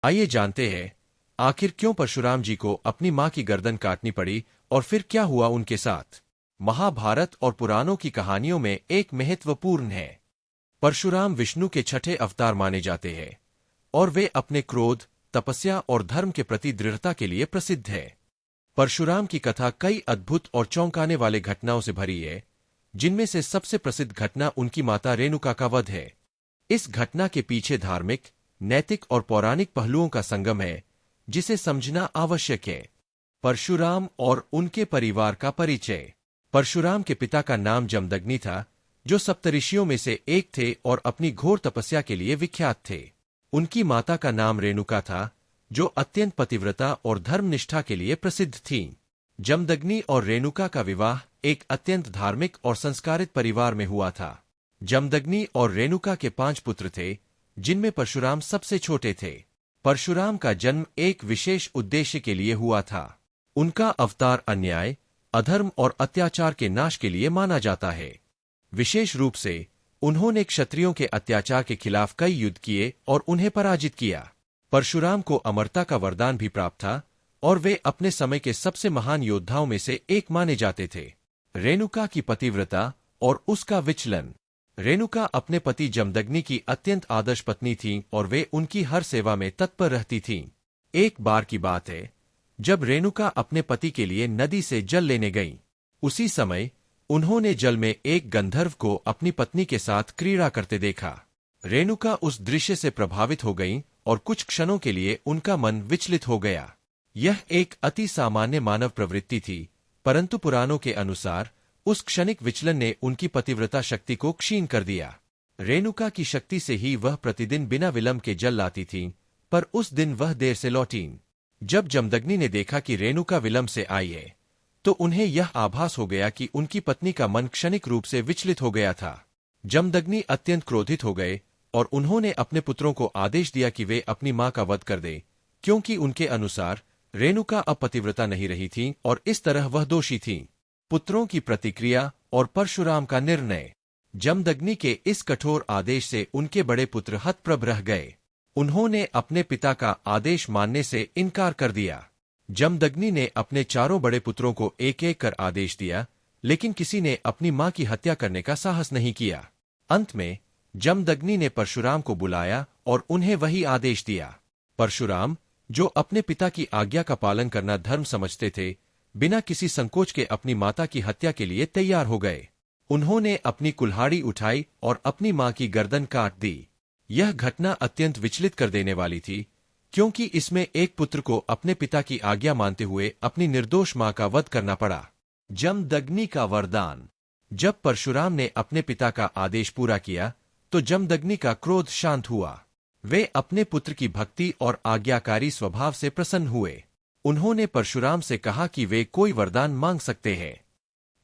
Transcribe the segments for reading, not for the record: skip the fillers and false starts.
आइए जानते हैं आखिर क्यों परशुराम जी को अपनी मां की गर्दन काटनी पड़ी और फिर क्या हुआ उनके साथ। महाभारत और पुराणों की कहानियों में एक महत्वपूर्ण है। परशुराम विष्णु के छठे अवतार माने जाते हैं और वे अपने क्रोध, तपस्या और धर्म के प्रति दृढ़ता के लिए प्रसिद्ध है। परशुराम की कथा कई अद्भुत और चौंकाने वाले घटनाओं से भरी है, जिनमें से सबसे प्रसिद्ध घटना उनकी माता रेणुका का वध है। इस घटना के पीछे धार्मिक, नैतिक और पौराणिक पहलुओं का संगम है, जिसे समझना आवश्यक है। परशुराम और उनके परिवार का परिचय। परशुराम के पिता का नाम जमदग्नि था, जो सप्तऋषियों में से एक थे और अपनी घोर तपस्या के लिए विख्यात थे। उनकी माता का नाम रेणुका था, जो अत्यंत पतिव्रता और धर्मनिष्ठा के लिए प्रसिद्ध थीं। जमदग्नि और रेणुका का विवाह एक अत्यंत धार्मिक और संस्कारित परिवार में हुआ था। जमदग्नि और रेणुका के 5 पुत्र थे, जिनमें परशुराम सबसे छोटे थे। परशुराम का जन्म एक विशेष उद्देश्य के लिए हुआ था। उनका अवतार अन्याय, अधर्म और अत्याचार के नाश के लिए माना जाता है। विशेष रूप से उन्होंने क्षत्रियों के अत्याचार के खिलाफ कई युद्ध किए और उन्हें पराजित किया। परशुराम को अमरता का वरदान भी प्राप्त था और वे अपने समय के सबसे महान योद्धाओं में से एक माने जाते थे। रेणुका की पतिव्रता और उसका विचलन। रेणुका अपने पति जमदग्नि की अत्यंत आदर्श पत्नी थीं और वे उनकी हर सेवा में तत्पर रहती थीं। एक बार की बात है, जब रेणुका अपने पति के लिए नदी से जल लेने गईं। उसी समय उन्होंने जल में एक गंधर्व को अपनी पत्नी के साथ क्रीड़ा करते देखा। रेणुका उस दृश्य से प्रभावित हो गईं और कुछ क्षणों के लिए उनका मन विचलित हो गया। यह एक अति सामान्य मानव प्रवृत्ति थी, परंतु पुराणों के अनुसार उस क्षणिक विचलन ने उनकी पतिव्रता शक्ति को क्षीण कर दिया। रेणुका की शक्ति से ही वह प्रतिदिन बिना विलंब के जल लाती थीं, पर उस दिन वह देर से लौटीं। जब जमदग्नि ने देखा कि रेणुका विलंब से आई है, तो उन्हें यह आभास हो गया कि उनकी पत्नी का मन क्षणिक रूप से विचलित हो गया था। जमदग्नि अत्यंत क्रोधित हो गए और उन्होंने अपने पुत्रों को आदेश दिया कि वे अपनी मां का वध कर दें, क्योंकि उनके अनुसार रेणुका अब पतिव्रता नहीं रही थीं और इस तरह वह दोषी थीं। पुत्रों की प्रतिक्रिया और परशुराम का निर्णय। जमदग्नि के इस कठोर आदेश से उनके बड़े पुत्र हतप्रभ रह गए। उन्होंने अपने पिता का आदेश मानने से इनकार कर दिया। जमदग्नि ने अपने चारों बड़े पुत्रों को एक एक कर आदेश दिया, लेकिन किसी ने अपनी मां की हत्या करने का साहस नहीं किया। अंत में जमदग्नि ने परशुराम को बुलाया और उन्हें वही आदेश दिया। परशुराम, जो अपने पिता की आज्ञा का पालन करना धर्म समझते थे, बिना किसी संकोच के अपनी माता की हत्या के लिए तैयार हो गए। उन्होंने अपनी कुल्हाड़ी उठाई और अपनी मां की गर्दन काट दी। यह घटना अत्यंत विचलित कर देने वाली थी, क्योंकि इसमें एक पुत्र को अपने पिता की आज्ञा मानते हुए अपनी निर्दोष मां का वध करना पड़ा। जमदग्नि का वरदान। जब परशुराम ने अपने पिता का आदेश पूरा किया, तो जमदग्नि का क्रोध शांत हुआ। वे अपने पुत्र की भक्ति और आज्ञाकारी स्वभाव से प्रसन्न हुए। उन्होंने परशुराम से कहा कि वे कोई वरदान मांग सकते हैं।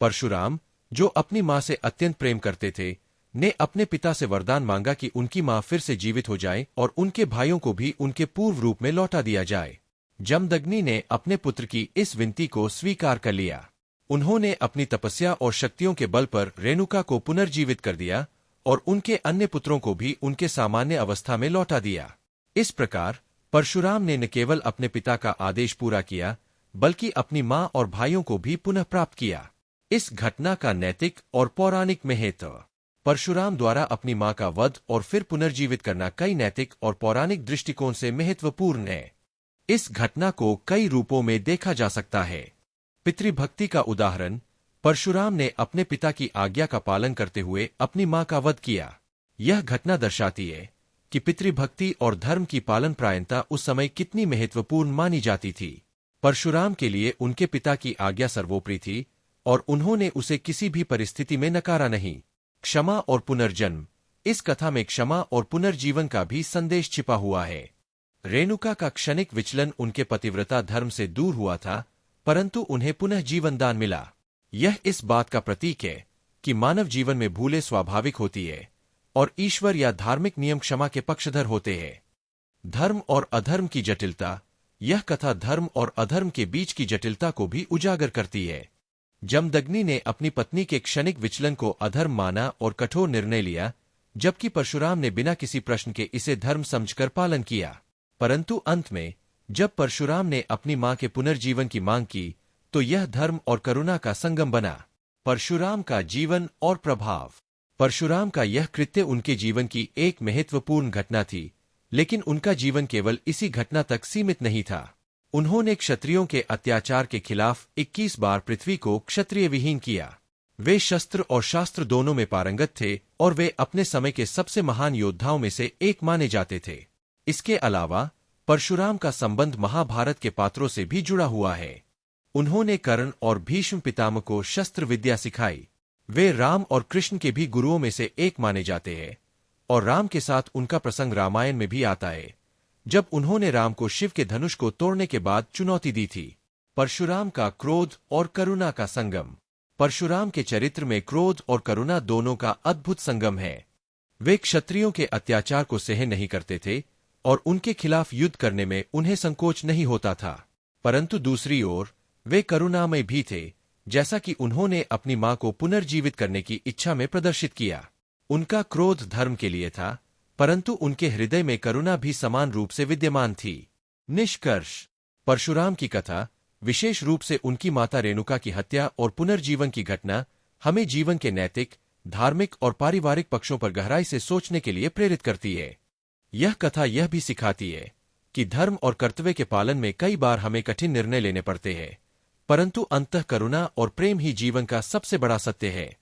परशुराम, जो अपनी मां से अत्यंत प्रेम करते थे, ने अपने पिता से वरदान मांगा कि उनकी मां फिर से जीवित हो जाए और उनके भाइयों को भी उनके पूर्व रूप में लौटा दिया जाए। जमदग्नि ने अपने पुत्र की इस विनती को स्वीकार कर लिया। उन्होंने अपनी तपस्या और शक्तियों के बल पर रेणुका को पुनर्जीवित कर दिया और उनके अन्य पुत्रों को भी उनके सामान्य अवस्था में लौटा दिया। इस प्रकार परशुराम ने न केवल अपने पिता का आदेश पूरा किया, बल्कि अपनी मां और भाइयों को भी पुनः प्राप्त किया। इस घटना का नैतिक और पौराणिक महत्व। परशुराम द्वारा अपनी मां का वध और फिर पुनर्जीवित करना कई नैतिक और पौराणिक दृष्टिकोण से महत्वपूर्ण है। इस घटना को कई रूपों में देखा जा सकता है। पितृभक्ति का उदाहरण। परशुराम ने अपने पिता की आज्ञा का पालन करते हुए अपनी मां का वध किया। यह घटना दर्शाती है कि पितृभक्ति और धर्म की पालन प्रायणता उस समय कितनी महत्वपूर्ण मानी जाती थी। परशुराम के लिए उनके पिता की आज्ञा सर्वोपरि थी और उन्होंने उसे किसी भी परिस्थिति में नकारा नहीं। क्षमा और पुनर्जन्म। इस कथा में क्षमा और पुनर्जीवन का भी संदेश छिपा हुआ है। रेणुका का क्षणिक विचलन उनके पतिव्रता धर्म से दूर हुआ था, परंतु उन्हें पुनः जीवन दान मिला। यह इस बात का प्रतीक है कि मानव जीवन में भूलें स्वाभाविक होती है और ईश्वर या धार्मिक नियम क्षमा के पक्षधर होते हैं। धर्म और अधर्म की जटिलता। यह कथा धर्म और अधर्म के बीच की जटिलता को भी उजागर करती है। जमदग्नि ने अपनी पत्नी के क्षणिक विचलन को अधर्म माना और कठोर निर्णय लिया, जबकि परशुराम ने बिना किसी प्रश्न के इसे धर्म समझकर पालन किया। परंतु अंत में जब परशुराम ने अपनी मां के पुनर्जीवन की मांग की तो यह धर्म और करुणा का संगम बना। परशुराम का जीवन और प्रभाव। परशुराम का यह कृत्य उनके जीवन की एक महत्वपूर्ण घटना थी, लेकिन उनका जीवन केवल इसी घटना तक सीमित नहीं था। उन्होंने क्षत्रियों के अत्याचार के खिलाफ 21 बार पृथ्वी को क्षत्रिय विहीन किया। वे शस्त्र और शास्त्र दोनों में पारंगत थे और वे अपने समय के सबसे महान योद्धाओं में से एक माने जाते थे। इसके अलावा परशुराम का संबंध महाभारत के पात्रों से भी जुड़ा हुआ है। उन्होंने कर्ण और भीष्म पितामह को शस्त्र विद्या सिखाई। वे राम और कृष्ण के भी गुरुओं में से एक माने जाते हैं और राम के साथ उनका प्रसंग रामायण में भी आता है, जब उन्होंने राम को शिव के धनुष को तोड़ने के बाद चुनौती दी थी। परशुराम का क्रोध और करुणा का संगम। परशुराम के चरित्र में क्रोध और करुणा दोनों का अद्भुत संगम है। वे क्षत्रियों के अत्याचार को सहन नहीं करते थे और उनके खिलाफ युद्ध करने में उन्हें संकोच नहीं होता था, परंतु दूसरी ओर वे करुणामय भी थे, जैसा कि उन्होंने अपनी मां को पुनर्जीवित करने की इच्छा में प्रदर्शित किया। उनका क्रोध धर्म के लिए था, परंतु उनके हृदय में करुणा भी समान रूप से विद्यमान थी। निष्कर्ष। परशुराम की कथा, विशेष रूप से उनकी माता रेणुका की हत्या और पुनर्जीवन की घटना, हमें जीवन के नैतिक, धार्मिक और पारिवारिक पक्षों पर गहराई से सोचने के लिए प्रेरित करती है। यह कथा यह भी सिखाती है कि धर्म और कर्तव्य के पालन में कई बार हमें कठिन निर्णय लेने पड़ते हैं, परंतु अंतः करुणा और प्रेम ही जीवन का सबसे बड़ा सत्य है।